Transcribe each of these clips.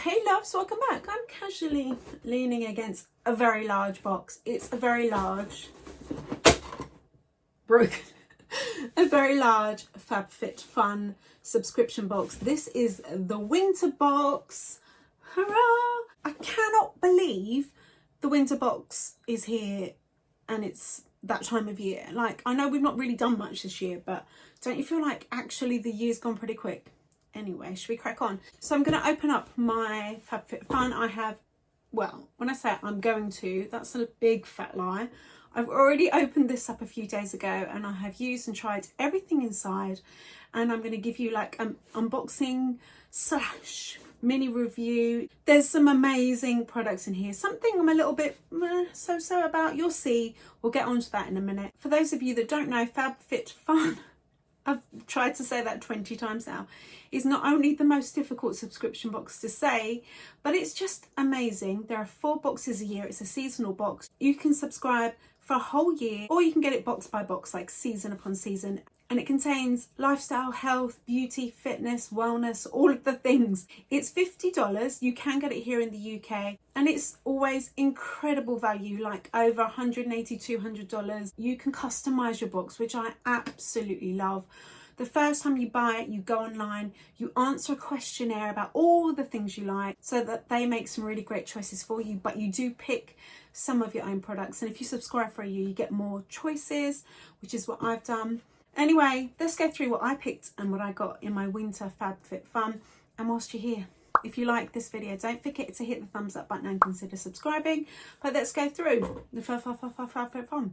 Hey loves, welcome back. I'm casually leaning against a very large box. It's a very large, a very large FabFitFun subscription box. This is the winter box. Hurrah! I cannot believe the winter box is here and it's that time of year. Like, I know we've not really done much this year, but don't you feel like actually the year's gone pretty quick? Anyway, should we crack on? So I'm going to open up my FabFitFun. I have, well, when I say I'm going to, that's a big fat lie. I've already opened this up a few days ago and I have used and tried everything inside, and I'm going to give you like an unboxing / mini review. There's some amazing products in here. Something I'm a little bit so about. You'll see. We'll get onto that in a minute. For those of you that don't know, FabFitFun, I've tried to say that 20 times now, is not only the most difficult subscription box to say, but it's just amazing. There are 4 boxes a year. It's a seasonal box. You can subscribe for a whole year, or you can get it box by box, like season upon season. And it contains lifestyle, health, beauty, fitness, wellness, all of the things. It's $50. You can get it here in the UK. And it's always incredible value, like over $180, $200. You can customize your box, which I absolutely love. The first time you buy it, you go online, you answer a questionnaire about all the things you like so that they make some really great choices for you, but you do pick some of your own products. And if you subscribe for a year, you get more choices, which is what I've done. Anyway, let's go through what I picked and what I got in my winter FabFitFun. And whilst you're here, if you like this video, don't forget to hit the thumbs up button and consider subscribing. But let's go through the FabFitFun.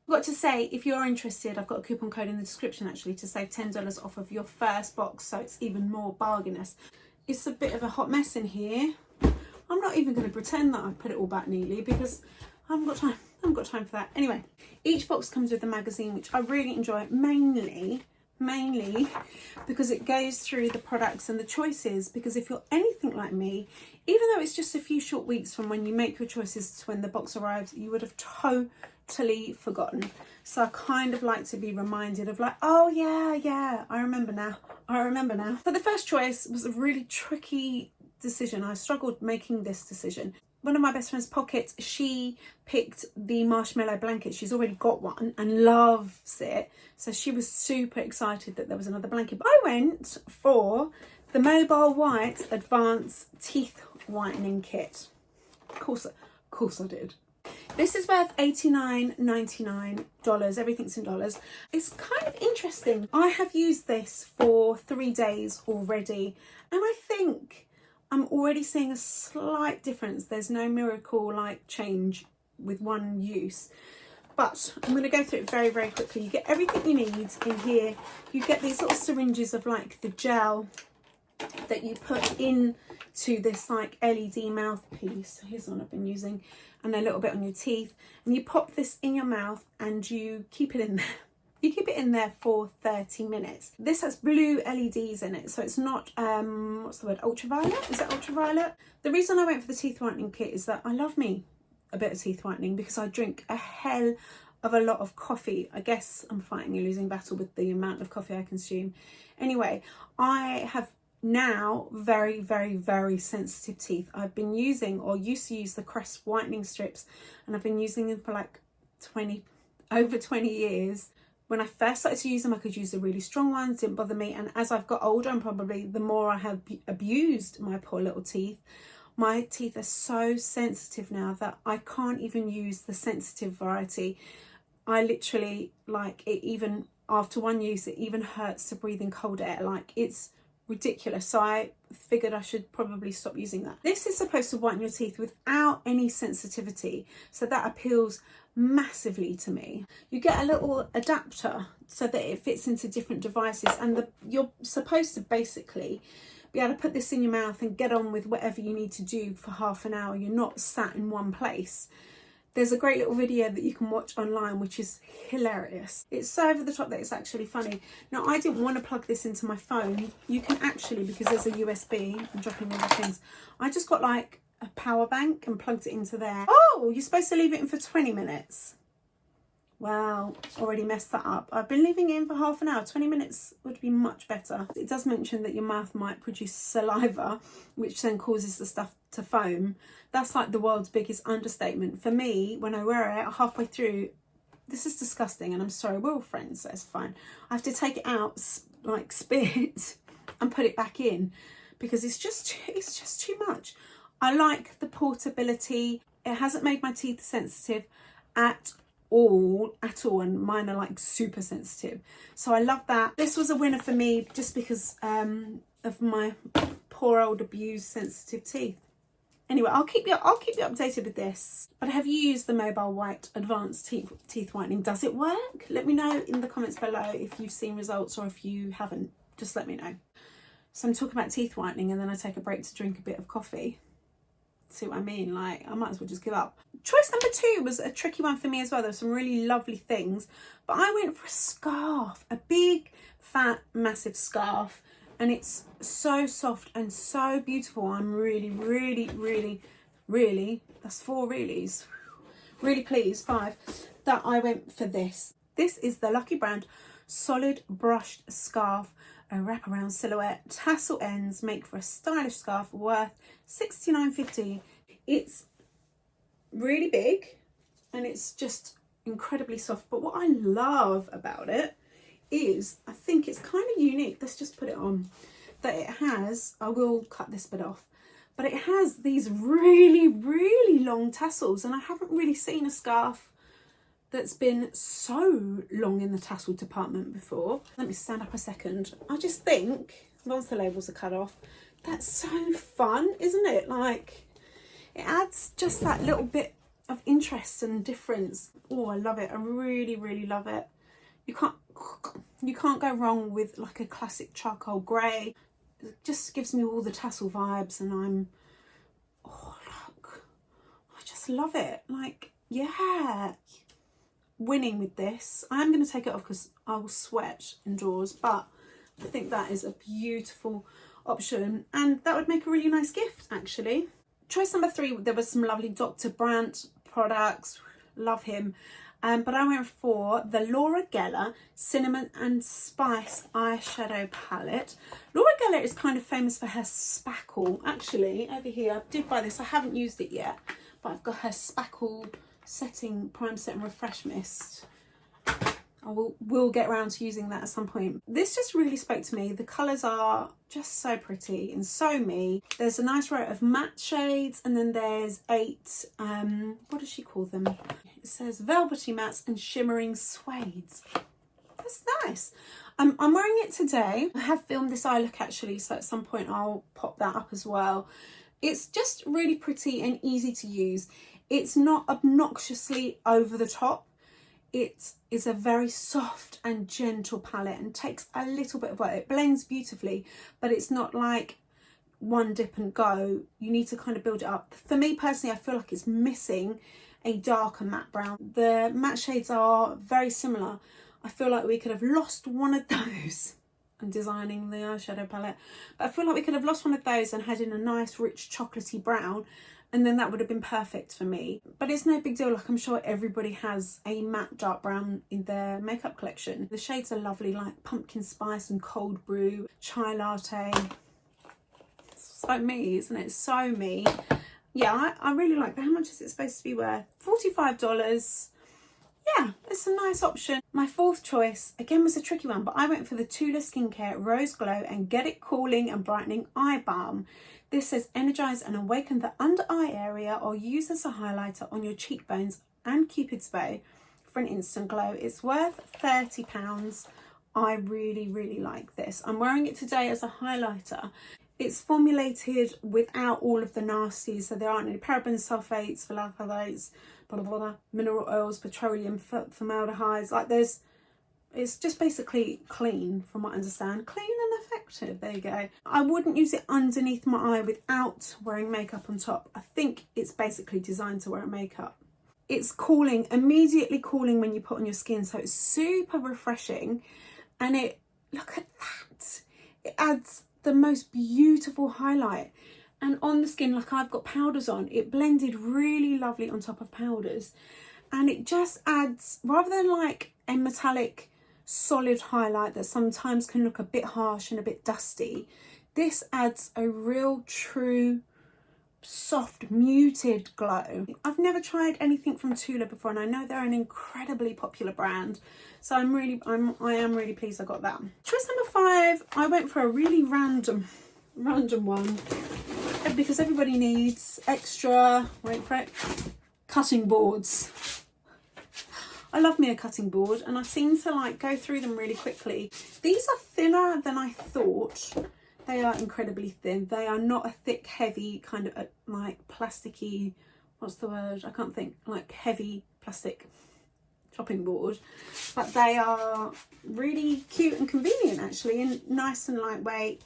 I've got to say, if you're interested, I've got a coupon code in the description actually to save $10 off of your first box, so it's even more bargainous. It's a bit of a hot mess in here. I'm not even going to pretend that I've put it all back neatly because I haven't got time. I haven't got time for that. Anyway, each box comes with a magazine, which I really enjoy, mainly because it goes through the products and the choices. Because if you're anything like me, even though it's just a few short weeks from when you make your choices to when the box arrives, you would have totally forgotten. So I kind of like to be reminded of like, oh yeah, I remember now. So the first choice was a really tricky decision. I struggled making this decision. One of my best friend's pockets, she picked the marshmallow blanket. She's already got one and loves it. So she was super excited that there was another blanket. But I went for the Mobile White Advanced Teeth Whitening Kit. Of course I did. This is worth $89.99. Everything's in dollars. It's kind of interesting. I have used this for 3 days already, and I think I'm already seeing a slight difference. There's no miracle like change with one use, but I'm going to go through it very quickly. You get everything you need in here. You get these little syringes of like the gel that you put in to this like LED mouthpiece. Here's one I've been using, and a little bit on your teeth, and you pop this in your mouth and you keep it in there. You keep it in there for 30 minutes. This has blue LEDs in it, so it's not, what's the word, ultraviolet? Is it ultraviolet? The reason I went for the teeth whitening kit is that I love me a bit of teeth whitening because I drink a hell of a lot of coffee. I guess I'm fighting a losing battle with the amount of coffee I consume. Anyway, I have now very sensitive teeth. I've been using, or used to use, the Crest whitening strips, and I've been using them for like over 20 years. When I first started to use them, I could use the really strong ones, didn't bother me. And as I've got older, and probably the more I have abused my poor little teeth, my teeth are so sensitive now that I can't even use the sensitive variety. I literally, like, it even after one use, it even hurts to breathe in cold air. Like, it's ridiculous. So I figured I should probably stop using that. This is supposed to whiten your teeth without any sensitivity, so that appeals massively to me. You get a little adapter so that it fits into different devices, and you're supposed to basically be able to put this in your mouth and get on with whatever you need to do for half an hour. You're not sat in one place. There's a great little video that you can watch online which is hilarious. It's so over the top that it's actually funny. Now, I didn't want to plug this into my phone. You can actually, because there's a USB, I'm dropping all the things, I just got like a power bank and plugged it into there. Oh, you're supposed to leave it in for 20 minutes. Well, already messed that up. I've been leaving it in for half an hour. 20 minutes would be much better. It does mention that your mouth might produce saliva, which then causes the stuff to foam. That's like the world's biggest understatement. For me, when I wear it halfway through, this is disgusting, and I'm sorry, we're all friends, so it's fine. I have to take it out, like spit, and put it back in, because it's just too much. I like the portability. It hasn't made my teeth sensitive at all, and mine are like super sensitive, so I love that. This was a winner for me just because of my poor old abused sensitive teeth. Anyway, I'll keep you updated with this. But have you used the Mobile White Advanced Teeth Whitening? Does it work? Let me know in the comments below if you've seen results, or if you haven't, just let me know. So I'm talking about teeth whitening, and then I take a break to drink a bit of coffee. See what I mean? Like, I might as well just give up. Choice number 2 was a tricky one for me as well. There were some really lovely things, but I went for a scarf, a big, fat, massive scarf, and it's so soft and so beautiful. I'm really, that's 4 reallys, really pleased, 5, that I went for this. This is the Lucky Brand solid brushed scarf, a wraparound silhouette, tassel ends, make for a stylish scarf, worth $69.50. It's really big and it's just incredibly soft, but what I love about it is, I think it's kind of unique, let's just put it on, that it has, I will cut this bit off, but it has these really long tassels, and I haven't really seen a scarf that's been so long in the tassel department before. Let me stand up a second. I just think, once the labels are cut off, that's so fun, isn't it? Like, it adds just that little bit of interest and difference. Oh, I love it. I really love it. You can't go wrong with like a classic charcoal grey. It just gives me all the tassel vibes, and oh look, I just love it. Like, yeah, winning with this. I'm going to take it off because I will sweat indoors, but I think that is a beautiful option, and that would make a really nice gift actually. Choice number 3, there was some lovely Dr. Brandt products, love him, but I went for the Laura Geller Cinnamon and Spice eyeshadow palette. Laura Geller is kind of famous for her spackle. Actually, over here, I did buy this, I haven't used it yet, but I've got her spackle setting, prime set and refresh mist. I will get around to using that at some point. This just really spoke to me. The colours are just so pretty and so me. There's a nice row of matte shades, and then there's 8, what does she call them? It says velvety mattes and shimmering suedes. That's nice. I'm wearing it today. I have filmed this eye look actually, so at some point I'll pop that up as well. It's just really pretty and easy to use. It's not obnoxiously over the top. It is a very soft and gentle palette and takes a little bit of work. It blends beautifully, but it's not like one dip and go. You need to kind of build it up. For me personally, I feel like it's missing a darker matte brown. The matte shades are very similar. I feel like we could have lost one of those. I'm designing the eyeshadow palette, but I feel like we could have lost one of those and had in a nice rich chocolatey brown, and then that would have been perfect for me. But it's no big deal, like I'm sure everybody has a matte dark brown in their makeup collection. The shades are lovely, like pumpkin spice and cold brew, chai latte. So me, isn't it? So me. Yeah, I really like that. How much is it supposed to be worth? $45. Yeah, it's a nice option. My 4th choice, again, was a tricky one, but I went for the Tula Skincare Rose Glow and Get It Cooling and Brightening Eye Balm. This says energize and awaken the under eye area, or use as a highlighter on your cheekbones and Cupid's bow for an instant glow. It's worth £30. I really like this. I'm wearing it today as a highlighter. It's formulated without all of the nasties, so there aren't any parabens, sulfates, phthalates, blah blah blah, mineral oils, petroleum, formaldehydes. Like it's just basically clean, from what I understand. Clean and effective, there you go. I wouldn't use it underneath my eye without wearing makeup on top. I think it's basically designed to wear makeup. It's cooling, immediately cooling when you put on your skin, so it's super refreshing. And look at that, it adds the most beautiful highlight. And on the skin, like I've got powders on, it blended really lovely on top of powders. and it just adds, rather than like a metallic solid highlight that sometimes can look a bit harsh and a bit dusty, this adds a real true soft muted glow. I've never tried anything from Tula before, and I know they're an incredibly popular brand, so I am really pleased I got that. Choice number 5, I went for a really random one because everybody needs extra, wait for it, cutting boards. I love me a cutting board, and I seem to like go through them really quickly. These are thinner than I thought. They are incredibly thin. They are not a thick, heavy kind of like plasticky, what's the word? I can't think, like heavy plastic chopping board. But they are really cute and convenient actually, and nice and lightweight.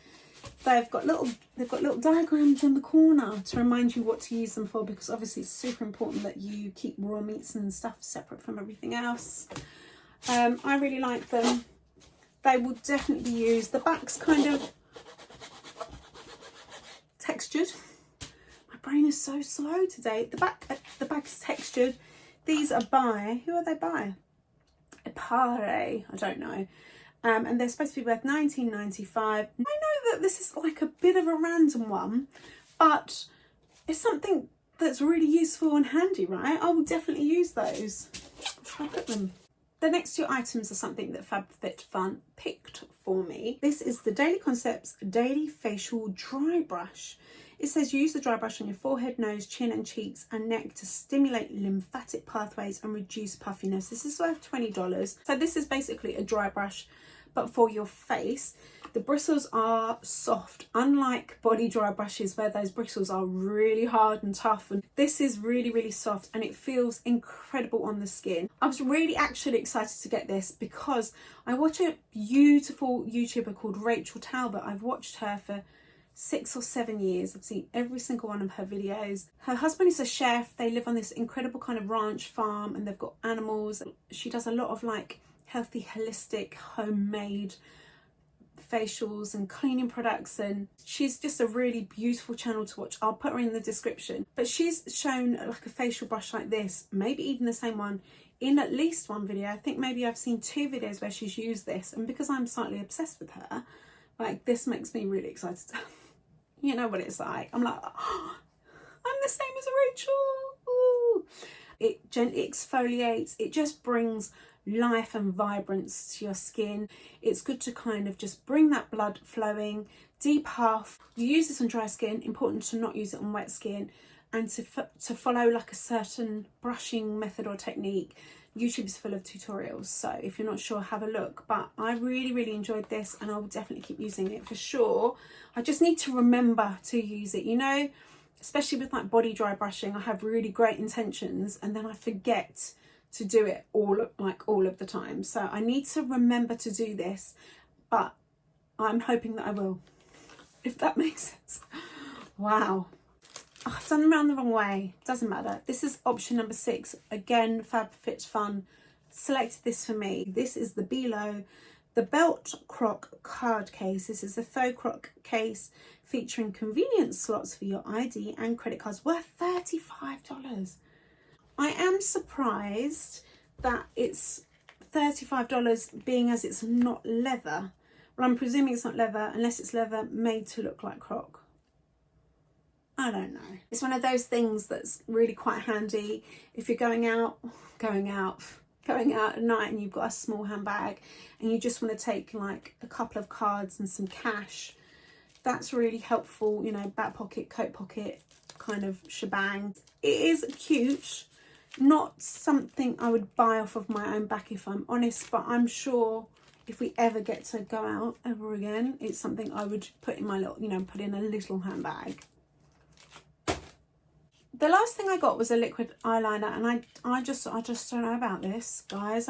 They've got little diagrams in the corner to remind you what to use them for, because obviously it's super important that you keep raw meats and stuff separate from everything else. I really like them. They will definitely be used. The back's kind of textured. My brain is so slow today. The back is textured. These are by, who are they by? Epare, I don't know. And they're supposed to be worth £19.95. I know that this is like a bit of a random one, but it's something that's really useful and handy, right? I will definitely use those. Where should I put them? The next 2 items are something that FabFitFun picked for me. This is the Daily Concepts Daily Facial Dry Brush. It says use the dry brush on your forehead, nose, chin and cheeks and neck to stimulate lymphatic pathways and reduce puffiness. This is worth $20. So this is basically a dry brush, but for your face. The bristles are soft, unlike body dry brushes where those bristles are really hard and tough, and this is really soft and it feels incredible on the skin. I was really actually excited to get this because I watch a beautiful YouTuber called Rachel Talbot. I've watched her for 6 or 7 years. I've seen every single one of her videos. Her husband is a chef. They live on this incredible kind of ranch farm and they've got animals. She does a lot of like healthy, holistic, homemade facials and cleaning products, and she's just a really beautiful channel to watch. I'll put her in the description. But she's shown like a facial brush like this, maybe even the same one, in at least one video. I think maybe I've seen 2 videos where she's used this, and because I'm slightly obsessed with her, like this makes me really excited. You know what it's like. I'm like, oh, I'm the same as Rachel. Ooh. It gently exfoliates. It just brings life and vibrance to your skin. It's good to kind of just bring that blood flowing, depuff. You use this on dry skin, important to not use it on wet skin, and to follow like a certain brushing method or technique. YouTube is full of tutorials, so if you're not sure, have a look. But I really enjoyed this, and I will definitely keep using it for sure. I just need to remember to use it, you know, especially with like body dry brushing. I have really great intentions and then I forget to do it all of the time. So I need to remember to do this, but I'm hoping that I will, if that makes sense. Wow. Oh, I've done them around the wrong way. Doesn't matter. This is option number 6. Again, FabFitFun selected this for me. This is the Below, the Belt Croc card case. This is a faux croc case featuring convenient slots for your ID and credit cards, worth $35. I am surprised that it's $35, being as it's not leather. Well, I'm presuming it's not leather unless it's leather made to look like croc. I don't know. It's one of those things that's really quite handy if you're going out at night and you've got a small handbag and you just want to take like a couple of cards and some cash. That's really helpful, you know, back pocket, coat pocket kind of shebang. It is cute. Not something I would buy off of my own back if I'm honest, but I'm sure if we ever get to go out ever again, it's something I would put in my little, you know, put in a little handbag. The last thing I got was a liquid eyeliner, and I just don't know about this, guys.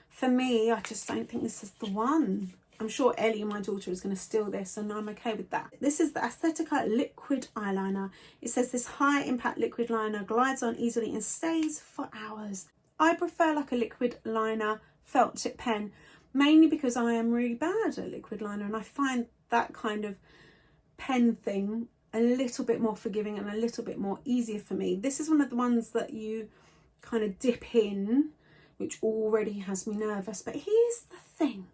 For me, I just don't think this is the one. I'm sure Ellie, my daughter, is going to steal this, and I'm okay with that. This is the Aesthetica liquid eyeliner. It says this high impact liquid liner glides on easily and stays for hours. I prefer like a liquid liner felt tip pen, mainly because I am really bad at liquid liner, and I find that kind of pen thing a little bit more forgiving and a little bit more easier for me. This is one of the ones that you kind of dip in, which already has me nervous. But here's the thing.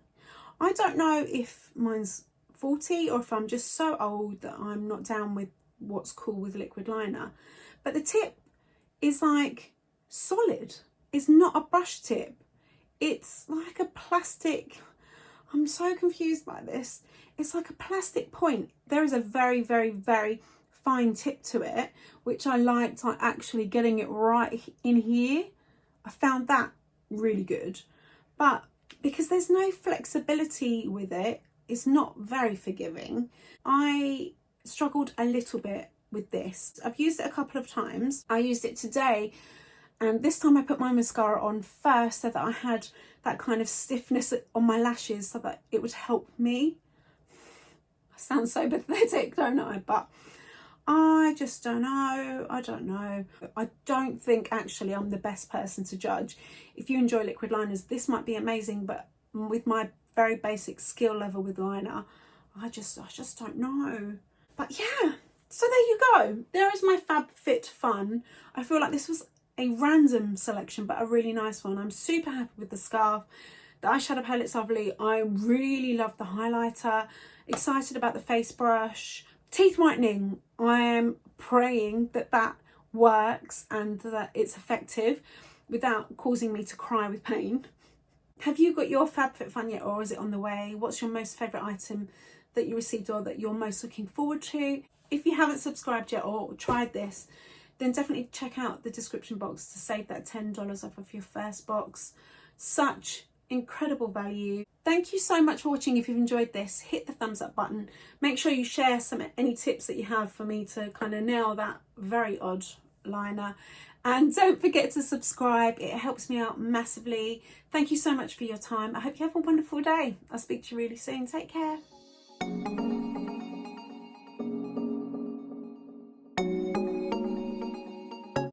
I don't know if mine's faulty or if I'm just so old that I'm not down with what's cool with liquid liner. But the tip is like solid. It's not a brush tip. It's like a plastic. I'm so confused by this. It's like a plastic point. There is a very, very, very fine tip to it, which I liked, like actually getting it right in here. I found that really good. But because there's no flexibility with it, it's not very forgiving. I struggled a little bit with this. I've used it a couple of times. I used it today, and this time I put my mascara on first so that I had that kind of stiffness on my lashes so that it would help me. I sound so pathetic, don't I? But I just don't know. I don't know. I don't think actually I'm the best person to judge. If you enjoy liquid liners, this might be amazing, but with my very basic skill level with liner, I just don't know. But yeah, so there you go. There is my FabFitFun. I feel like this was a random selection, but a really nice one. I'm super happy with the scarf. The eyeshadow palette's lovely. I really love the highlighter. Excited about the face brush. Teeth whitening. I am praying that that works and that it's effective without causing me to cry with pain. Have you got your FabFitFun yet, or is it on the way? What's your most favourite item that you received or that you're most looking forward to? If you haven't subscribed yet or tried this, then definitely check out the description box to save that $10 off of your first box. Such incredible value. Thank you so much for watching. If you've enjoyed this, hit the thumbs up button. Make sure you share any tips that you have for me to kind of nail that very odd liner. And don't forget to subscribe. It helps me out massively. Thank you so much for your time. I hope you have a wonderful day. I'll speak to you really soon. Take care.